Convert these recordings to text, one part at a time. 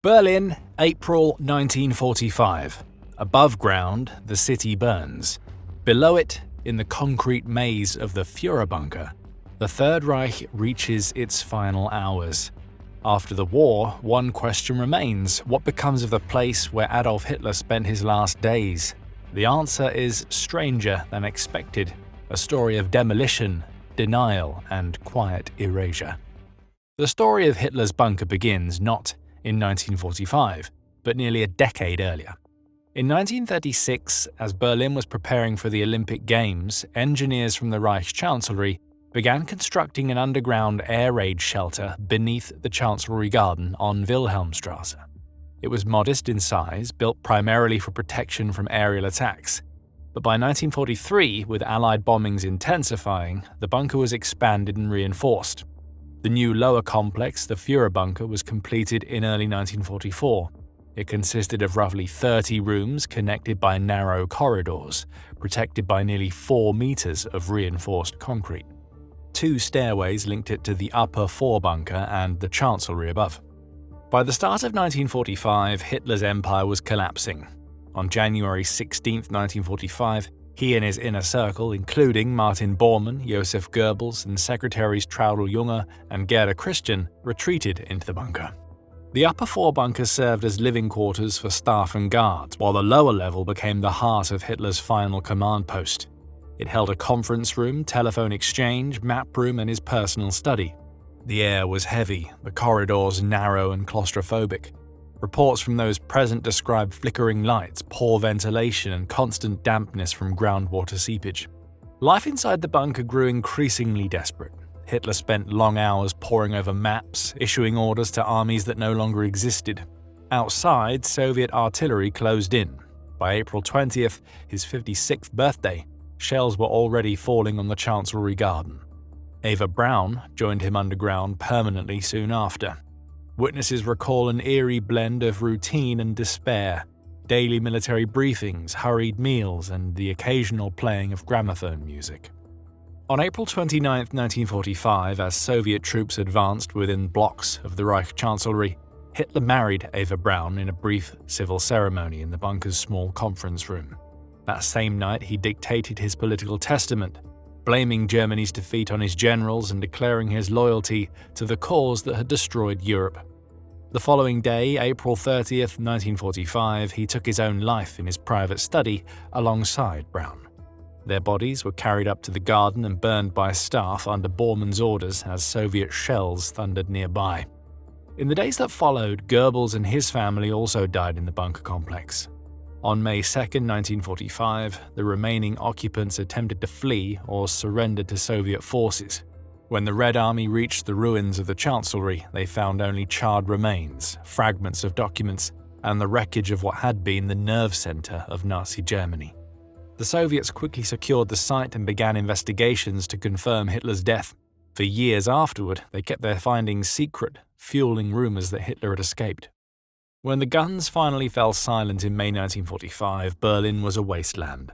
Berlin, April 1945. Above ground, the city burns. Below it, in the concrete maze of the Führerbunker, the Third Reich reaches its final hours. After the war, one question remains: what becomes of the place where Adolf Hitler spent his last days? The answer is stranger than expected: a story of demolition, denial, and quiet erasure. The story of Hitler's bunker begins not in 1945, but nearly a decade earlier. In 1936, as Berlin was preparing for the Olympic Games, engineers from the Reich Chancellery began constructing an underground air raid shelter beneath the Chancellery Garden on Wilhelmstrasse. It was modest in size, built primarily for protection from aerial attacks. But by 1943, with Allied bombings intensifying, the bunker was expanded and reinforced. The new lower complex, the Führerbunker, was completed in early 1944. It consisted of roughly 30 rooms connected by narrow corridors, protected by nearly 4 meters of reinforced concrete. 2 stairways linked it to the upper Vorbunker and the Chancellery above. By the start of 1945, Hitler's empire was collapsing. On January 16, 1945, he and his inner circle, including Martin Bormann, Joseph Goebbels, and secretaries Traudl Junge and Gerda Christian, retreated into the bunker. The upper Vorbunker served as living quarters for staff and guards, while the lower level became the heart of Hitler's final command post. It held a conference room, telephone exchange, map room, and his personal study. The air was heavy, the corridors narrow and claustrophobic. Reports from those present described flickering lights, poor ventilation, and constant dampness from groundwater seepage. Life inside the bunker grew increasingly desperate. Hitler spent long hours poring over maps, issuing orders to armies that no longer existed. Outside, Soviet artillery closed in. By April 20th, his 56th birthday, shells were already falling on the Chancellery Garden. Eva Braun joined him underground permanently soon after. Witnesses recall an eerie blend of routine and despair, daily military briefings, hurried meals, and the occasional playing of gramophone music. On April 29, 1945, as Soviet troops advanced within blocks of the Reich Chancellery, Hitler married Eva Braun in a brief civil ceremony in the bunker's small conference room. That same night, he dictated his political testament, blaming Germany's defeat on his generals and declaring his loyalty to the cause that had destroyed Europe. The following day, April 30th, 1945, he took his own life in his private study alongside Braun. Their bodies were carried up to the garden and burned by staff under Bormann's orders as Soviet shells thundered nearby. In the days that followed, Goebbels and his family also died in the bunker complex. On May 2, 1945, the remaining occupants attempted to flee or surrendered to Soviet forces. When the Red Army reached the ruins of the Chancellery, they found only charred remains, fragments of documents, and the wreckage of what had been the nerve center of Nazi Germany. The Soviets quickly secured the site and began investigations to confirm Hitler's death. For years afterward, they kept their findings secret, fueling rumors that Hitler had escaped. When the guns finally fell silent in May 1945, Berlin was a wasteland.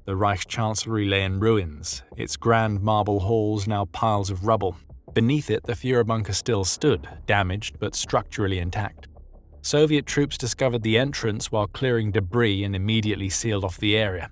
The Reich Chancellery lay in ruins, its grand marble halls now piles of rubble. Beneath it, the Führerbunker still stood, damaged but structurally intact. Soviet troops discovered the entrance while clearing debris and immediately sealed off the area.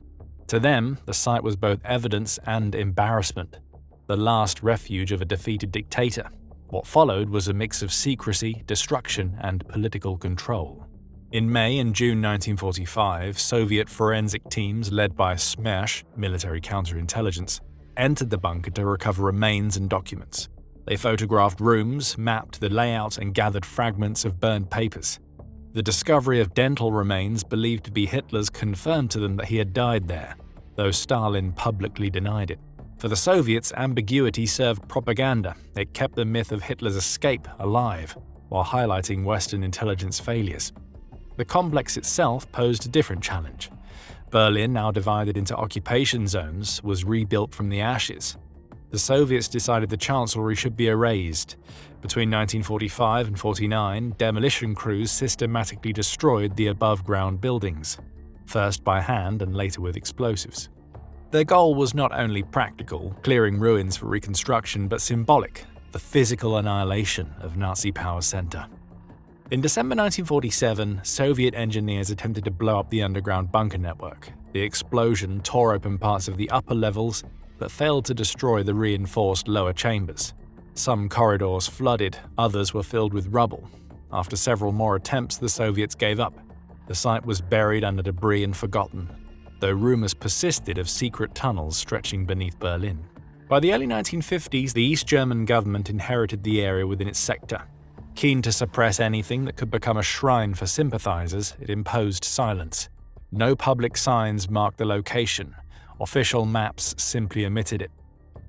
To them, the site was both evidence and embarrassment, the last refuge of a defeated dictator. What followed was a mix of secrecy, destruction, and political control. In May and June 1945, Soviet forensic teams led by Smersh, military counterintelligence, entered the bunker to recover remains and documents. They photographed rooms, mapped the layout, and gathered fragments of burned papers. The discovery of dental remains believed to be Hitler's confirmed to them that he had died there, though Stalin publicly denied it. For the Soviets, ambiguity served propaganda. It kept the myth of Hitler's escape alive, while highlighting Western intelligence failures. The complex itself posed a different challenge. Berlin, now divided into occupation zones, was rebuilt from the ashes. The Soviets decided the Chancellery should be erased. Between 1945 and 49, demolition crews systematically destroyed the above-ground buildings, first by hand and later with explosives. Their goal was not only practical, clearing ruins for reconstruction, but symbolic, the physical annihilation of Nazi power center. In December 1947, Soviet engineers attempted to blow up the underground bunker network. The explosion tore open parts of the upper levels, but failed to destroy the reinforced lower chambers. Some corridors flooded, others were filled with rubble. After several more attempts, the Soviets gave up. The site was buried under debris and forgotten, though rumors persisted of secret tunnels stretching beneath Berlin. By the early 1950s, the East German government inherited the area within its sector. Keen to suppress anything that could become a shrine for sympathizers, it imposed silence. No public signs marked the location. Official maps simply omitted it.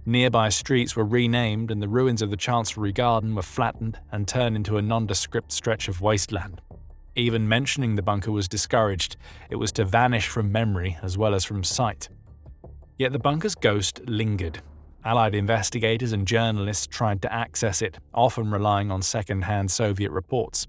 Nearby streets were renamed and the ruins of the Chancellery Garden were flattened and turned into a nondescript stretch of wasteland. Even mentioning the bunker was discouraged. It was to vanish from memory as well as from sight. Yet the bunker's ghost lingered. Allied investigators and journalists tried to access it, often relying on second-hand Soviet reports.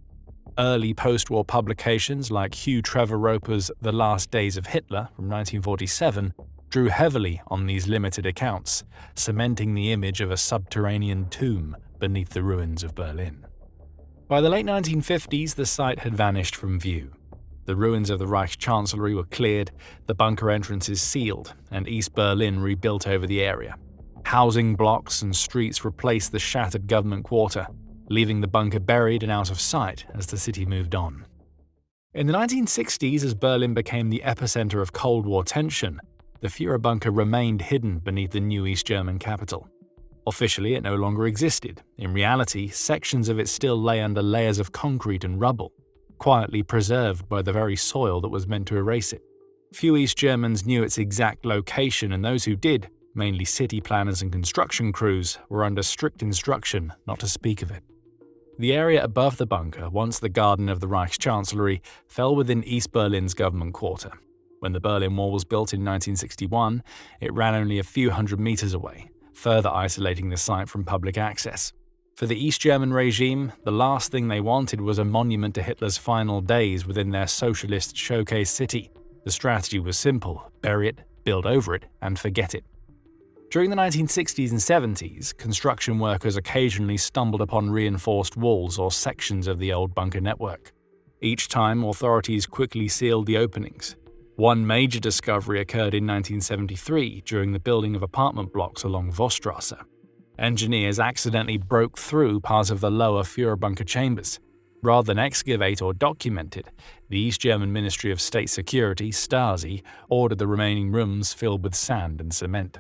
Early post-war publications like Hugh Trevor Roper's The Last Days of Hitler from 1947 drew heavily on these limited accounts, cementing the image of a subterranean tomb beneath the ruins of Berlin. By the late 1950s, the site had vanished from view. The ruins of the Reich Chancellery were cleared, the bunker entrances sealed, and East Berlin rebuilt over the area. Housing blocks and streets replaced the shattered government quarter, leaving the bunker buried and out of sight as the city moved on. In the 1960s, as Berlin became the epicenter of Cold War tension, the Führer bunker remained hidden beneath the new East German capital. Officially, it no longer existed. In reality, sections of it still lay under layers of concrete and rubble, quietly preserved by the very soil that was meant to erase it. Few East Germans knew its exact location, and those who did, mainly city planners and construction crews, were under strict instruction not to speak of it. The area above the bunker, once the garden of the Reichschancellery, fell within East Berlin's government quarter. When the Berlin Wall was built in 1961, it ran only a few hundred meters away, further isolating the site from public access. For the East German regime, the last thing they wanted was a monument to Hitler's final days within their socialist showcase city. The strategy was simple: bury it, build over it, and forget it. During the 1960s and 70s, construction workers occasionally stumbled upon reinforced walls or sections of the old bunker network. Each time, authorities quickly sealed the openings. One major discovery occurred in 1973 during the building of apartment blocks along Vossstrasse. Engineers accidentally broke through part of the lower Führer bunker chambers. Rather than excavate or document it, the East German Ministry of State Security, Stasi, ordered the remaining rooms filled with sand and cement.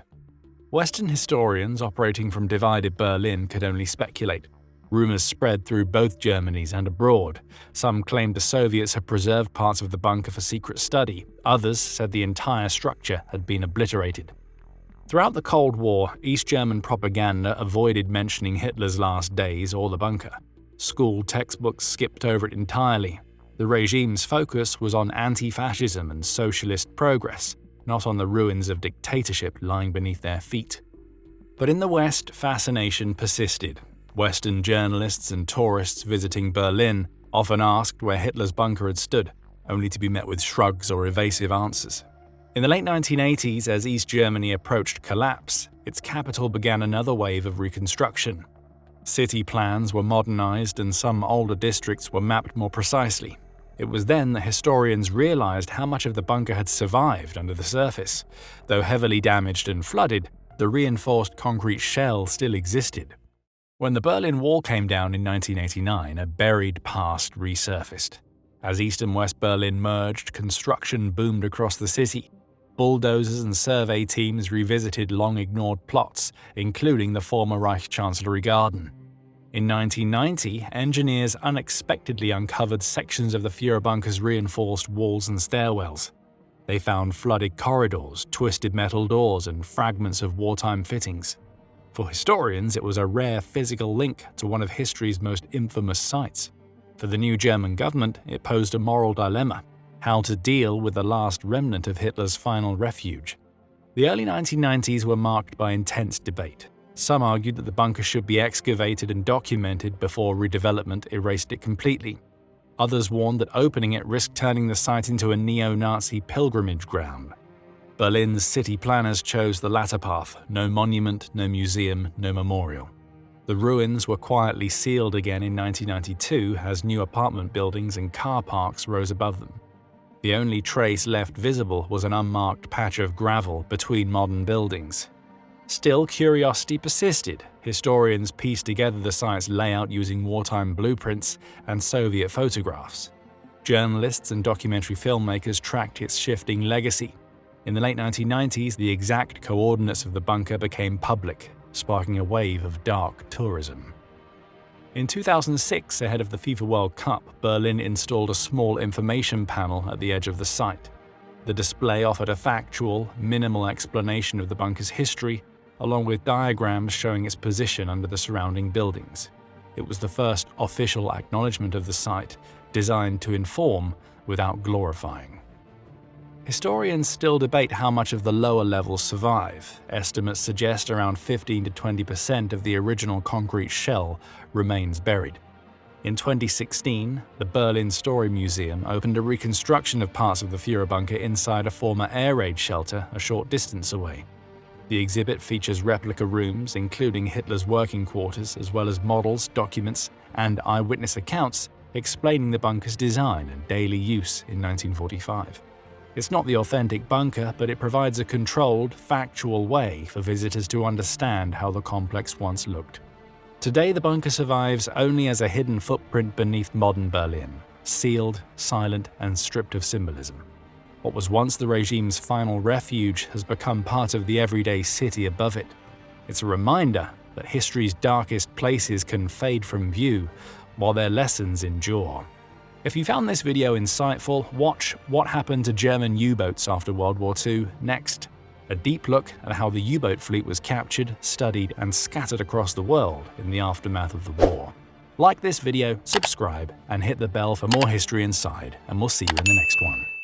Western historians operating from divided Berlin could only speculate. Rumors spread through both Germanys and abroad. Some claimed the Soviets had preserved parts of the bunker for secret study. Others said the entire structure had been obliterated. Throughout the Cold War, East German propaganda avoided mentioning Hitler's last days or the bunker. School textbooks skipped over it entirely. The regime's focus was on anti-fascism and socialist progress, not on the ruins of dictatorship lying beneath their feet. But in the West, fascination persisted. Western journalists and tourists visiting Berlin often asked where Hitler's bunker had stood, only to be met with shrugs or evasive answers. In the late 1980s, as East Germany approached collapse, its capital began another wave of reconstruction. City plans were modernized and some older districts were mapped more precisely. It was then that historians realized how much of the bunker had survived under the surface. Though heavily damaged and flooded, the reinforced concrete shell still existed. When the Berlin Wall came down in 1989, a buried past resurfaced. As East and West Berlin merged, construction boomed across the city. Bulldozers and survey teams revisited long-ignored plots, including the former Reich Chancellery Garden. In 1990, engineers unexpectedly uncovered sections of the Führer bunker's reinforced walls and stairwells. They found flooded corridors, twisted metal doors, and fragments of wartime fittings. For historians, it was a rare physical link to one of history's most infamous sites. For the new German government, it posed a moral dilemma: how to deal with the last remnant of Hitler's final refuge. The early 1990s were marked by intense debate. Some argued that the bunker should be excavated and documented before redevelopment erased it completely. Others warned that opening it risked turning the site into a neo-Nazi pilgrimage ground. Berlin's city planners chose the latter path: no monument, no museum, no memorial. The ruins were quietly sealed again in 1992 as new apartment buildings and car parks rose above them. The only trace left visible was an unmarked patch of gravel between modern buildings. Still, curiosity persisted. Historians pieced together the site's layout using wartime blueprints and Soviet photographs. Journalists and documentary filmmakers tracked its shifting legacy. In the late 1990s, the exact coordinates of the bunker became public, sparking a wave of dark tourism. In 2006, ahead of the FIFA World Cup, Berlin installed a small information panel at the edge of the site. The display offered a factual, minimal explanation of the bunker's history, along with diagrams showing its position under the surrounding buildings. It was the first official acknowledgement of the site, designed to inform without glorifying. Historians still debate how much of the lower levels survive. Estimates suggest around 15 to 20% of the original concrete shell remains buried. In 2016, the Berlin Story Museum opened a reconstruction of parts of the Führer bunker inside a former air raid shelter a short distance away. The exhibit features replica rooms, including Hitler's working quarters, as well as models, documents, and eyewitness accounts explaining the bunker's design and daily use in 1945. It's not the authentic bunker, but it provides a controlled, factual way for visitors to understand how the complex once looked. Today, the bunker survives only as a hidden footprint beneath modern Berlin, sealed, silent, and stripped of symbolism. What was once the regime's final refuge has become part of the everyday city above it. It's a reminder that history's darkest places can fade from view, while their lessons endure. If you found this video insightful, watch What Happened to German U-Boats After World War II next. A deep look at how the U-boat fleet was captured, studied, and scattered across the world in the aftermath of the war. Like this video, subscribe, and hit the bell for more History Inside, and we'll see you in the next one.